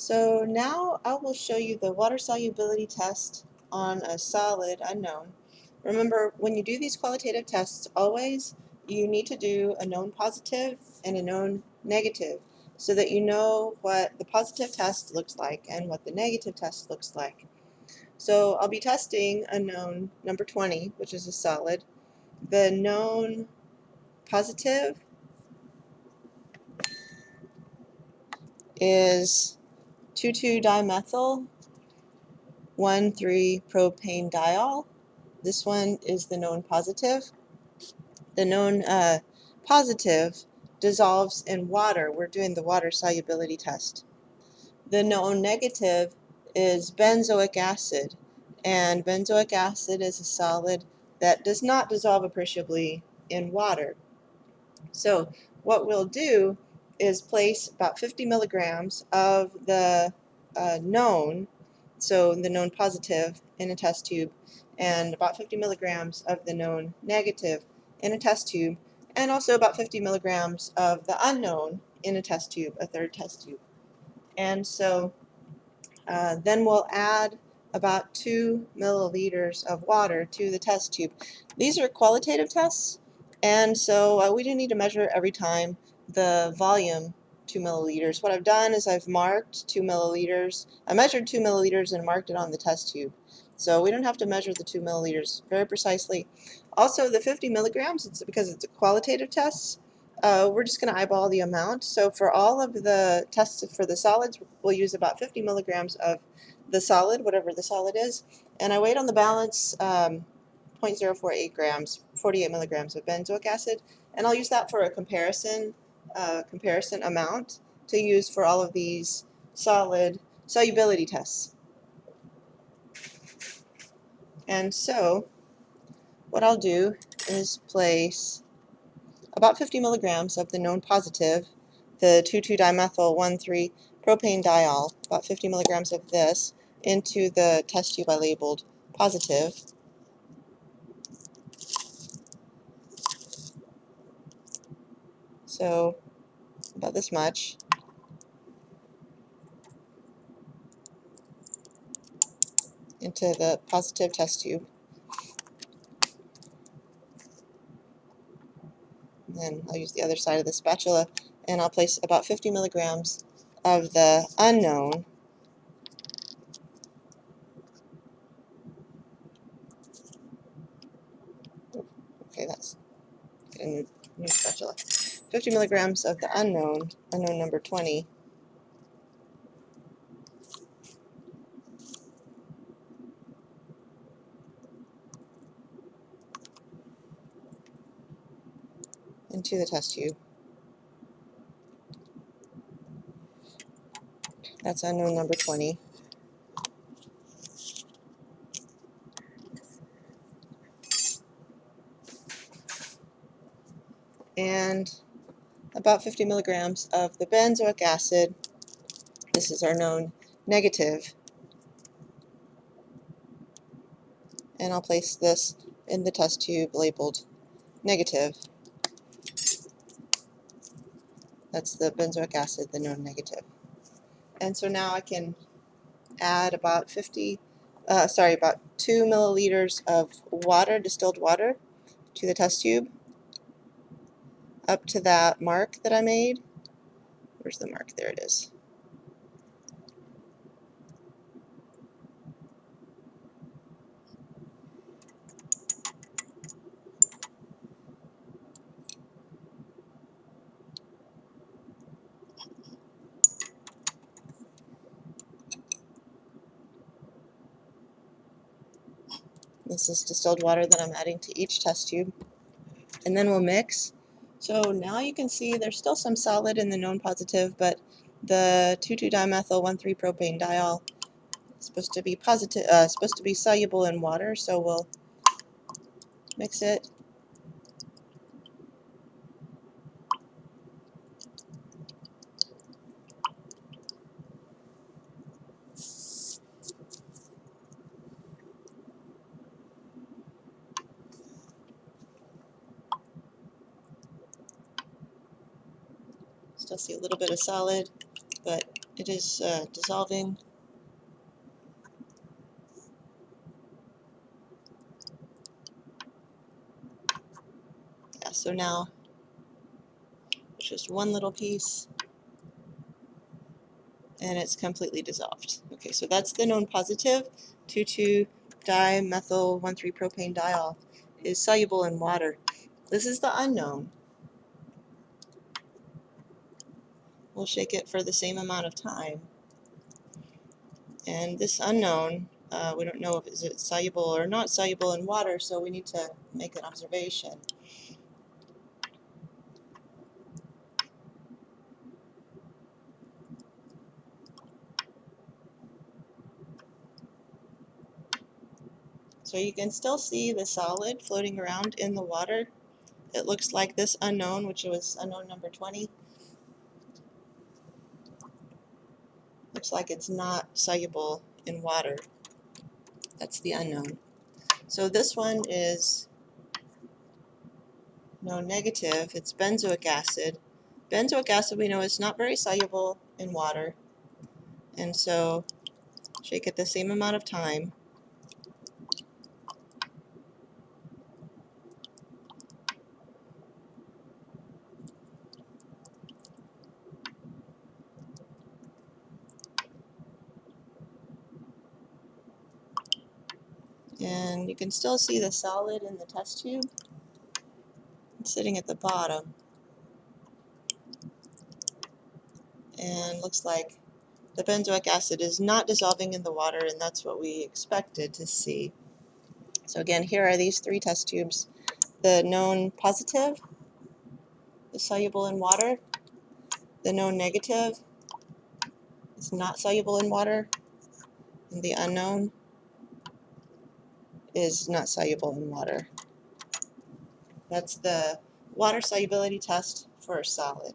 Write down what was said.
So now I will show you the water solubility test on a solid unknown. Remember, when you do these qualitative tests, always you need to do a known positive and a known negative so that you know what the positive test looks like and what the negative test looks like. So I'll be testing a known number 20, which is a solid. The known positive is 2,2-dimethyl 1,3-propane-diol. This one is the known positive. The known positive dissolves in water. We're doing the water solubility test. The known negative is benzoic acid, and benzoic acid is a solid that does not dissolve appreciably in water. So what we'll do is place about 50 milligrams of the known, so the known positive, in a test tube, and about 50 milligrams of the known negative in a test tube, and also about 50 milligrams of the unknown in a test tube, a third test tube. And so then we'll add about 2 milliliters of water to the test tube. These are qualitative tests, and so we do need to measure every time the volume 2 milliliters. What I've done is I've marked 2 milliliters. I measured 2 milliliters and marked it on the test tube. So we don't have to measure the 2 milliliters very precisely. Also, the 50 milligrams, it's because it's a qualitative test. We're just going to eyeball the amount. So for all of the tests for the solids, we'll use about 50 milligrams of the solid, whatever the solid is. And I weighed on the balance 0.048 grams, 48 milligrams of benzoic acid. And I'll use that for a comparison amount to use for all of these solid solubility tests. And so what I'll do is place about 50 milligrams of the known positive, the 2,2-dimethyl 1,3-propane-diol, about 50 milligrams of this, into the test tube I labeled positive. So about this much. Into the positive test tube. And then I'll use the other side of the spatula, and I'll place about 50 milligrams of the unknown okay, that's a new spatula. 50 milligrams of the unknown number 20, into the test tube. That's unknown number 20. And about 50 milligrams of the benzoic acid. This is our known negative. And I'll place this in the test tube labeled negative. That's the benzoic acid, the known negative. And so now I can add about 2 milliliters of water, distilled water, to the test tube, up to that mark that I made. Where's the mark? There it is. This is distilled water that I'm adding to each test tube. And then we'll mix. So now you can see there's still some solid in the known positive, but the 2,2-dimethyl 1,3-propane-diol is supposed to be soluble in water, so we'll mix it. Still see a little bit of solid, but It is dissolving. Yeah, so now it's just one little piece and it's completely dissolved. Okay, so that's the known positive. 2,2-dimethyl-1,3-propane-diol is soluble in water. This is the unknown. We'll shake it for the same amount of time. And this unknown, we don't know if it's soluble or not soluble in water, so we need to make an observation. So you can still see the solid floating around in the water. It looks like this unknown, which was unknown number 20, looks like it's not soluble in water. That's the unknown. So this one is no negative. It's benzoic acid. Benzoic acid we know is not very soluble in water, and so shake it the same amount of time. And you can still see the solid in the test tube. It's sitting at the bottom. And looks like the benzoic acid is not dissolving in the water, and that's what we expected to see. So again, here are these three test tubes. The known positive is soluble in water. The known negative is not soluble in water. And the unknown is not soluble in water. That's the water solubility test for a solid.